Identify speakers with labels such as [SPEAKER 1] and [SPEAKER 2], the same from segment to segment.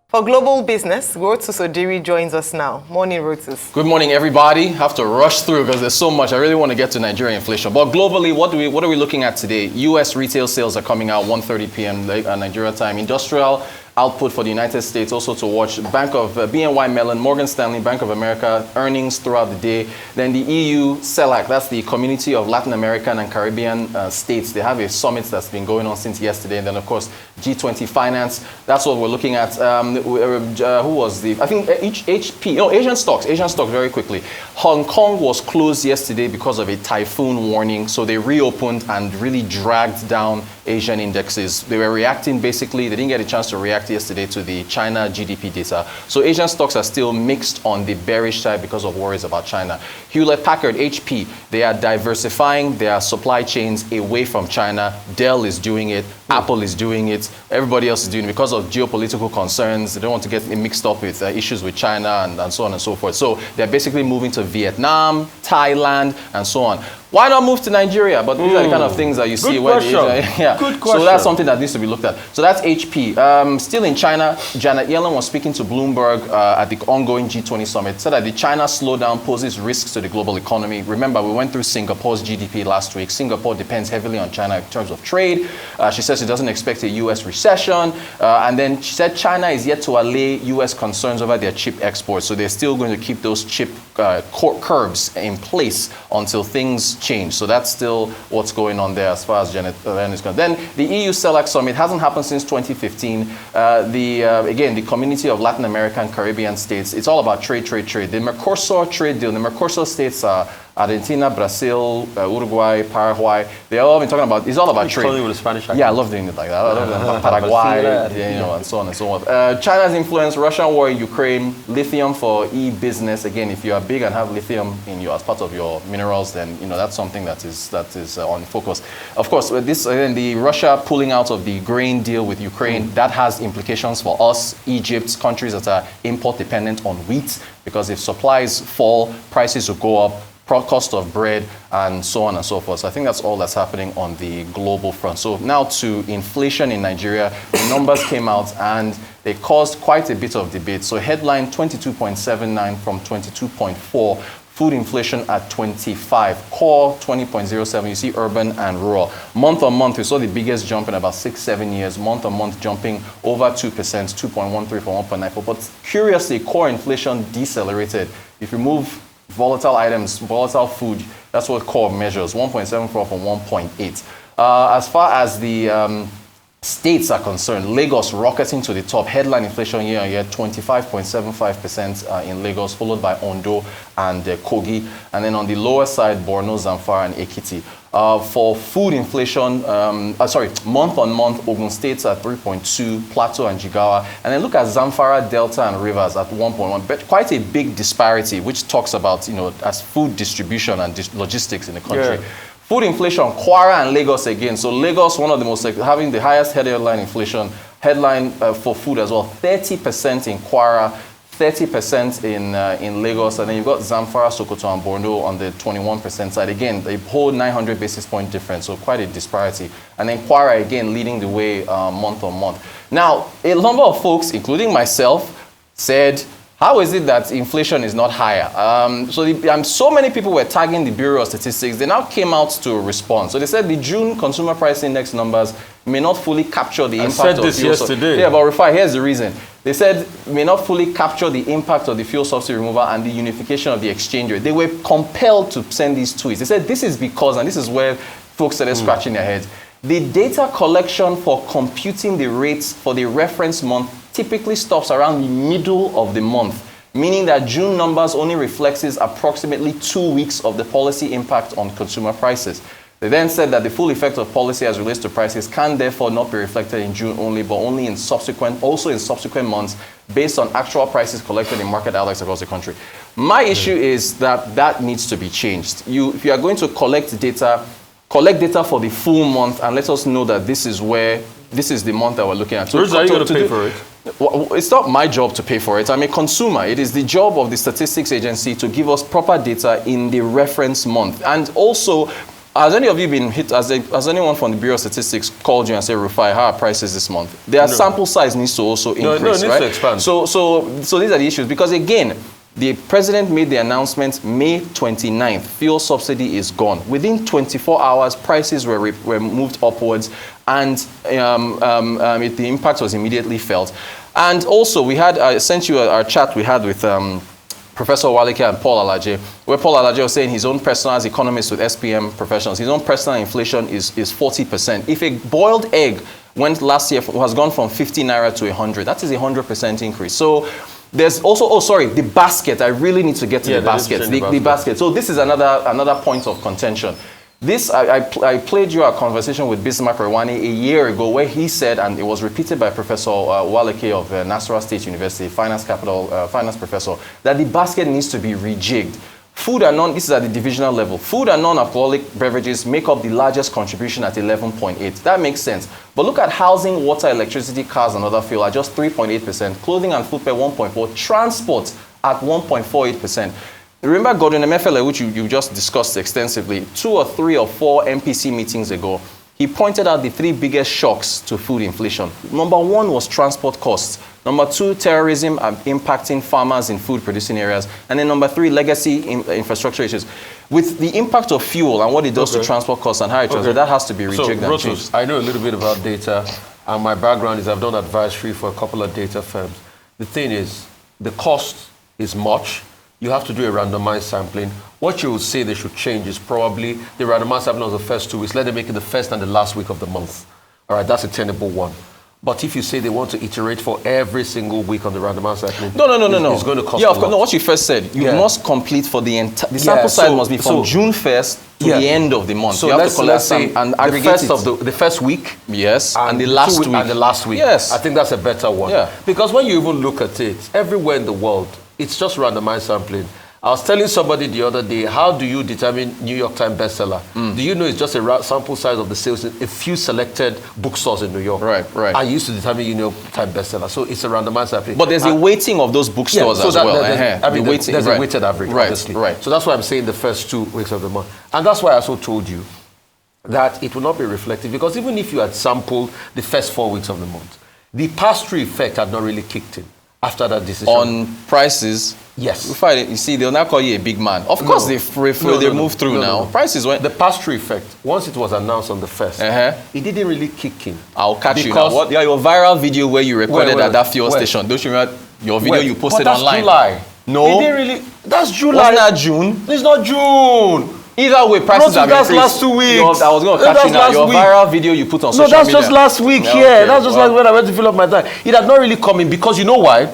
[SPEAKER 1] For Global Business, Rotus Odiri joins us now. Morning, Rotus.
[SPEAKER 2] Good morning, everybody. Have to rush through because there's so much. I really want to get to Nigeria inflation. But globally, what are we looking at today? U.S. retail sales are coming out 1:30 p.m. Nigeria time. Industrial output for the United States also to watch. Bank of BNY Mellon, Morgan Stanley, Bank of America earnings throughout the day. Then the EU-CELAC, that's the Community of Latin American and Caribbean States. They have a summit that's been going on since yesterday. And then, of course, G20 finance. That's what we're looking at. Who was the? I think Asian stocks. Very quickly. Hong Kong was closed yesterday because of a typhoon warning. So they reopened and really dragged down Asian indexes. They were reacting basically. They didn't get a chance to react yesterday to the China GDP data. So Asian stocks are still mixed on the bearish side because of worries about China. Hewlett-Packard, HP, they are diversifying their supply chains away from China. Dell is doing it. Apple is doing it. Everybody else is doing it because of geopolitical concerns. They don't want to get mixed up with issues with China and so on and so forth. So they're basically moving to Vietnam, Thailand, and so on. Why not move to Nigeria? But these are the kind of things that you see.
[SPEAKER 3] Good question.
[SPEAKER 2] So that's something that needs to be looked at. So that's HP. Still in China, Janet Yellen was speaking to Bloomberg at the ongoing G20 summit, said that the China slowdown poses risks to the global economy. Remember, we went through Singapore's GDP last week. Singapore depends heavily on China in terms of trade. She says she doesn't expect a U.S. recession. And then she said China is yet to allay U.S. concerns over their chip exports. So they're still going to keep those chip curbs in place until things change. So that's still what's going on there as far as Janet Yellen is concerned. Then the EU-CELAC summit hasn't happened since 2015. Again, the Community of Latin American Caribbean States, it's all about trade. The Mercosur trade deal, the Mercosur states are Argentina, Brazil, Uruguay, Paraguay. They've all been talking about, it's all about trade.
[SPEAKER 3] With a Spanish accent.
[SPEAKER 2] Yeah, I love doing it like that. I love Paraguay, and so on and so on. China's influence, Russian war in Ukraine, lithium for e-business. Again, if you are big and have lithium in you as part of your minerals, then that's something that is on focus. Of course, the Russia pulling out of the grain deal with Ukraine, that has implications for us, Egypt, countries that are import dependent on wheat, because if supplies fall, prices will go up. Cost of bread, and so on and so forth. So I think that's all that's happening on the global front. So now to inflation in Nigeria. The numbers came out and they caused quite a bit of debate. So headline 22.79 from 22.4. Food inflation at 25. Core 20.07. You see urban and rural. Month on month, we saw the biggest jump in about 6-7 years. Month on month jumping over 2%, 2.13 from 1.94. But curiously, core inflation decelerated. If you move volatile items, volatile food, that's what core measures, 1.74 from 1.8. As far as the states are concerned, Lagos rocketing to the top. Headline inflation year on year, 25.75% in Lagos, followed by Ondo and Kogi. And then on the lower side, Borno, Zamfara, and Ekiti. For food inflation, month on month, Ogun State's at 3.2, Plateau and Jigawa. And then look at Zamfara, Delta, and Rivers at 1.1. But quite a big disparity, which talks about, as food distribution and logistics in the country. Yeah. Food inflation, Kwara and Lagos again. So Lagos, one of the most, having the highest headline inflation, headline for food as well. 30% in Kwara, 30% in Lagos, and then you've got Zamfara, Sokoto, and Borno on the 21% side. Again, the whole 900 basis point difference, so quite a disparity. And then Kwara, again, leading the way month on month. Now, a number of folks, including myself, said, how is it that inflation is not higher? So many people were tagging the Bureau of Statistics. They now came out to respond. So they said the June Consumer Price Index numbers may not fully capture the impact of fuel.
[SPEAKER 3] I said this yesterday.
[SPEAKER 2] Yeah, but Rufai, here's the reason. They said may not fully capture the impact of the fuel subsidy removal and the unification of the exchange rate. They were compelled to send these tweets. They said this is because, and this is where folks started scratching their heads, the data collection for computing the rates for the reference month typically stops around the middle of the month, meaning that June numbers only reflects approximately 2 weeks of the policy impact on consumer prices. They then said that the full effect of policy as relates to prices can therefore not be reflected in June only, but only in subsequent months based on actual prices collected in market outlets across the country. My issue is that needs to be changed. If you are going to collect data for the full month and let us know that this is the month that we're looking at.
[SPEAKER 3] So are you going to pay for it?
[SPEAKER 2] Well, it's not my job to pay for it. I'm a consumer. It is the job of the statistics agency to give us proper data in the reference month. And also, Has any of you been hit, has anyone from the Bureau of Statistics called you and said, Rufai, how are prices this month? Their sample size needs to also increase,
[SPEAKER 3] it needs
[SPEAKER 2] right?
[SPEAKER 3] to expand.
[SPEAKER 2] So these are the issues, because again, the president made the announcement May 29th, fuel subsidy is gone. Within 24 hours, prices were moved upwards, and the impact was immediately felt. And also, I sent you our chat we had with Professor Walike and Paul Alaje, where Paul Alaje was saying his own personal, as economist with SPM professionals, his own personal inflation is 40%. If a boiled egg last year has gone from 50 naira to 100, that is a 100% increase. So there's also, the basket. I really need to get to the basket. The basket. So this is another point of contention. This, I played you a conversation with Bismarck Rwani a year ago where he said, and it was repeated by Professor Walike of Nasarawa State University, finance professor, that the basket needs to be rejigged. Food and this is at the divisional level. Food and non-alcoholic beverages make up the largest contribution at 11.8. That makes sense. But look at housing, water, electricity, cars, and other fuel at just 3.8%. Clothing and food per 1.4%. Transport at 1.48%. Remember Gordon Emefiele, which you just discussed extensively, 2 or 3 or 4 MPC meetings ago, he pointed out the 3 biggest shocks to food inflation. Number 1 was transport costs. Number 2, terrorism impacting farmers in food-producing areas. And then number 3, legacy infrastructure issues. With the impact of fuel and what it does to transport costs and how it transfers, that has to be rejigged and changed.
[SPEAKER 3] I know a little bit about data, and my background is I've done advisory for a couple of data firms. The thing is, the cost is much. You have to do a randomized sampling. What you will say they should change is probably the randomized sampling of the first 2 weeks. Let them make it the first and the last week of the month. All right, that's a tenable one. But if you say they want to iterate for every single week on the randomized sampling,
[SPEAKER 2] no.
[SPEAKER 3] It's going to cost
[SPEAKER 2] of
[SPEAKER 3] a
[SPEAKER 2] course.
[SPEAKER 3] lot.
[SPEAKER 2] No, what you first said, you must complete for the entire. The sample size must be from June 1st to the end of the month.
[SPEAKER 3] So
[SPEAKER 2] you have to collect and aggregate
[SPEAKER 3] the first week.
[SPEAKER 2] Yes, and the last week.
[SPEAKER 3] And the last week.
[SPEAKER 2] Yes.
[SPEAKER 3] I think that's a better one.
[SPEAKER 2] Yeah.
[SPEAKER 3] Because when you even look at it, everywhere in the world, it's just randomized sampling. I was telling somebody the other day, how do you determine New York Times bestseller? Do you know it's just a sample size of the sales in a few selected bookstores in New York?
[SPEAKER 2] Right.
[SPEAKER 3] I used to determine New York Times bestseller. So it's a randomized sampling.
[SPEAKER 2] But there's a weighting of those bookstores as well.
[SPEAKER 3] There's a weighted average, obviously.
[SPEAKER 2] Right.
[SPEAKER 3] So that's why I'm saying the first 2 weeks of the month. And that's why I also told you that it will not be reflective, because even if you had sampled the first 4 weeks of the month, the pass-through effect had not really kicked in after that decision.
[SPEAKER 2] On prices?
[SPEAKER 3] Yes.
[SPEAKER 2] You see, they'll now call you a big man. Of course, they move through now. Prices went.
[SPEAKER 3] The pass-through effect, once it was announced on the 1st, it didn't really kick in.
[SPEAKER 2] I'll catch you now. Your viral video where you recorded at that fuel station. Don't you remember your video you posted online?
[SPEAKER 3] July.
[SPEAKER 2] No.
[SPEAKER 3] It didn't really. That's July.
[SPEAKER 2] Wasn't that June?
[SPEAKER 3] It's not June.
[SPEAKER 2] Either way, prices have increased.
[SPEAKER 3] That's last 2 weeks.
[SPEAKER 2] I was going to catch you now. Your viral video you put on social media.
[SPEAKER 3] No, that's just last week. That's just like when I went to fill up my tank. It had not really come in because you know why?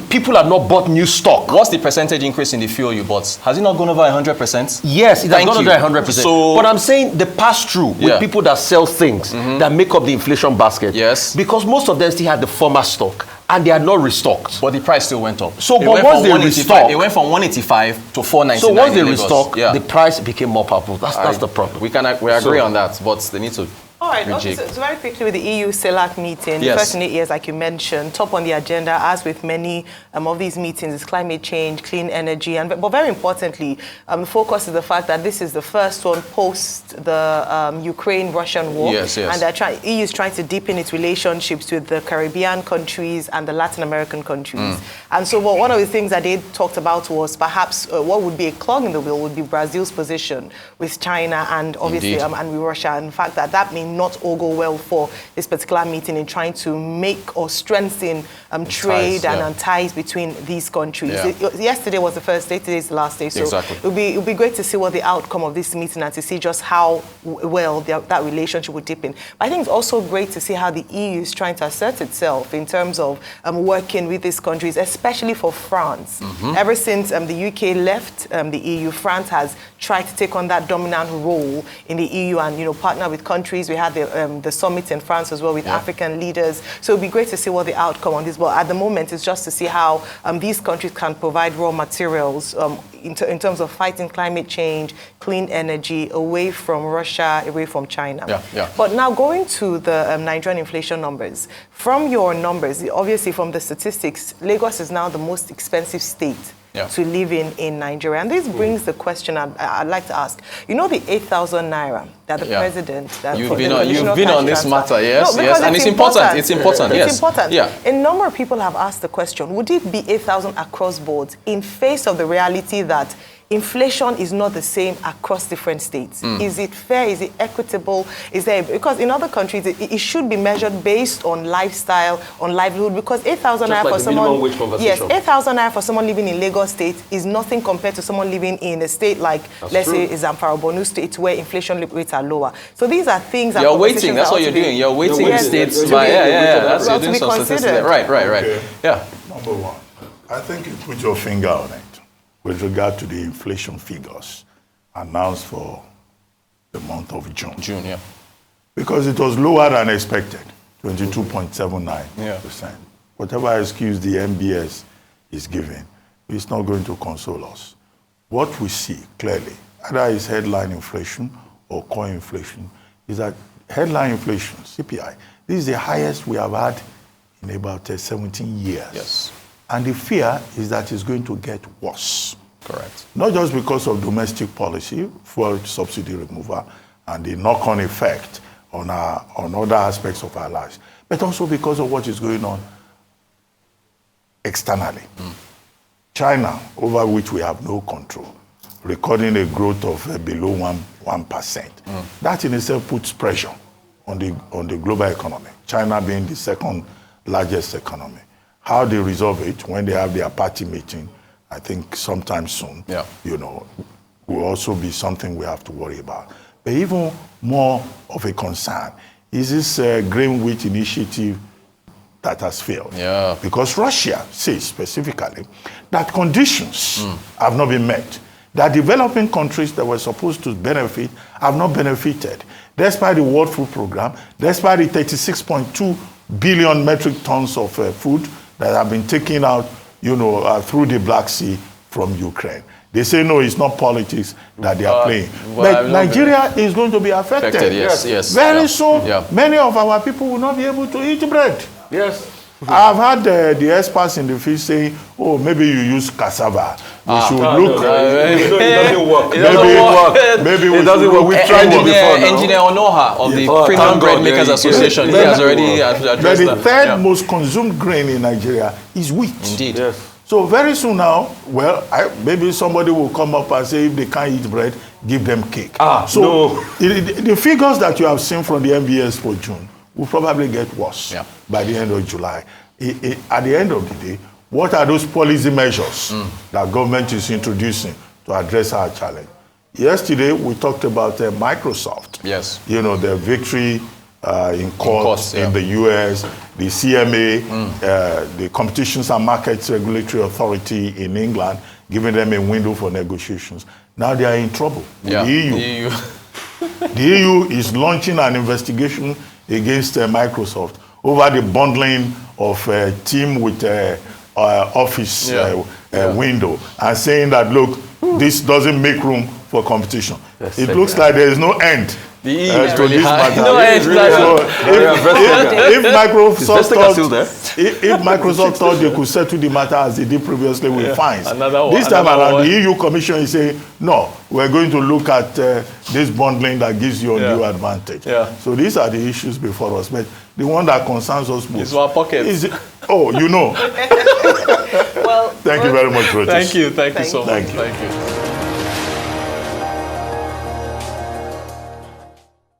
[SPEAKER 3] People have not bought new stock.
[SPEAKER 2] What's the percentage increase in the fuel you bought? Has it not gone over 100%?
[SPEAKER 3] Yes, it has gone over 100%. So, but I'm saying the pass-through with people that sell things that make up the inflation basket.
[SPEAKER 2] Yes.
[SPEAKER 3] Because most of them still had the former stock and they are not restocked.
[SPEAKER 2] But the price still went up.
[SPEAKER 3] So, but once they restock,
[SPEAKER 2] it went from 185 to 499.
[SPEAKER 3] So once they restock, the price became more powerful. That's the problem.
[SPEAKER 2] We agree on that, but they need to.
[SPEAKER 1] All right, okay, so very quickly with the EU-CELAC meeting, the first in 8 years, like you mentioned, top on the agenda, as with many of these meetings, is climate change, clean energy, but very importantly, the focus is the fact that this is the first one post the Ukraine-Russian war.
[SPEAKER 2] Yes.
[SPEAKER 1] And EU is trying to deepen its relationships with the Caribbean countries and the Latin American countries. And so one of the things that they talked about was perhaps what would be a clog in the wheel would be Brazil's position with China and obviously and with Russia, and the fact that may not all go well for this particular meeting in trying to make or strengthen trade and ties between these countries. Yesterday was the first day, today is the last day, so it'll be great to see what the outcome of this meeting and to see just how well that relationship would deepen. But I think it's also great to see how the EU is trying to assert itself in terms of working with these countries, especially for France. Ever since the UK left the EU, France has tried to take on that dominant role in the EU and partner with countries. We had the summit in France as well with African leaders. So it'd be great to see what the outcome on this. But at the moment, it's just to see how these countries can provide raw materials in terms of fighting climate change, clean energy, away from Russia, away from China. But now going to the Nigerian inflation numbers. From your numbers, obviously from the statistics, Lagos is now the most expensive state to live in Nigeria. And this brings the question I'd like to ask. The 8,000 naira that the president... That
[SPEAKER 2] you've been on this matter, yes,
[SPEAKER 1] no,
[SPEAKER 2] yes, and it's important. It's important, yes.
[SPEAKER 1] It's important.
[SPEAKER 2] Yeah.
[SPEAKER 1] A number of people have asked the question, would it be 8,000 across boards in face of the reality that inflation is not the same across different states? Is it fair? Is it equitable? Is there, because in other countries, it should be measured based on lifestyle, on livelihood, because 8,000 naira for someone... Yes, 8,000 naira for someone living in Lagos State is nothing compared to someone living in a state like, let's say, Zamfara, Borno State, where inflation rates are lower. So these are things that...
[SPEAKER 2] You're waiting, that's what you're doing. You're waiting states by... That's you're doing some statistics. Right.
[SPEAKER 4] Okay.
[SPEAKER 2] Yeah.
[SPEAKER 4] Number one, I think you put your finger on it with regard to the inflation figures announced for the month of June.
[SPEAKER 2] June, yeah.
[SPEAKER 4] Because it was lower than expected, 22.79%. Whatever excuse the MBS is giving, it's not going to console us. What we see clearly, either it's headline inflation or core inflation, is that headline inflation, CPI, this is the highest we have had in about 17 years.
[SPEAKER 2] Yes.
[SPEAKER 4] And the fear is that it's going to get worse.
[SPEAKER 2] Correct.
[SPEAKER 4] Not just because of domestic policy, fuel subsidy removal, and the knock-on effect on other aspects of our lives, but also because of what is going on externally. China, over which we have no control, recording a growth of below 1%. That in itself puts pressure on the global economy, China being the second largest economy. How they resolve it when they have their party meeting, I think sometime soon, will also be something we have to worry about. But even more of a concern is this grain wheat initiative that has failed.
[SPEAKER 2] Yeah.
[SPEAKER 4] Because Russia says specifically that conditions have not been met. That developing countries that were supposed to benefit have not benefited. Despite the World Food Program, despite the 36.2 billion metric tons of food that have been taken out, through the Black Sea from Ukraine. They say, no, it's not politics that they are playing. But Nigeria is going to be affected.
[SPEAKER 2] Yes.
[SPEAKER 4] Very soon, many of our people will not be able to eat bread.
[SPEAKER 3] Yes.
[SPEAKER 4] I've had the experts in the field saying, oh, maybe you use cassava. We should look.
[SPEAKER 3] It doesn't work.
[SPEAKER 4] Maybe
[SPEAKER 3] it doesn't work. We've tried it before.
[SPEAKER 2] Engineer Onoha of the Premium Bread Makers Association, he has already addressed that.
[SPEAKER 4] The third most consumed grain in Nigeria is wheat.
[SPEAKER 2] Indeed.
[SPEAKER 3] Yes.
[SPEAKER 4] So very soon now, maybe somebody will come up and say if they can't eat bread, give them cake. The figures that you have seen from the MBS for June will probably get worse by the end of July. At the end of the day, what are those policy measures that government is introducing to address our challenge? Yesterday, we talked about Microsoft.
[SPEAKER 2] Yes.
[SPEAKER 4] The victory in court in the US, the CMA, the Competitions and Markets Regulatory Authority in England, giving them a window for negotiations. Now they are in trouble with the EU. The EU is launching an investigation against Microsoft over the bundling of team with office window and saying that, look, this doesn't make room for competition. It looks like there is no end.
[SPEAKER 2] The EU is really high.
[SPEAKER 4] No end. If Microsoft thought they could settle the matter as they did previously with fines, this time around the EU Commission is saying, no, we're going to look at this bundling that gives you a new advantage. So these are the issues before us. But the one that concerns us most
[SPEAKER 2] is our pocket.
[SPEAKER 4] Well, thank you very much, Rotis.
[SPEAKER 2] Thank you so much. Thank you.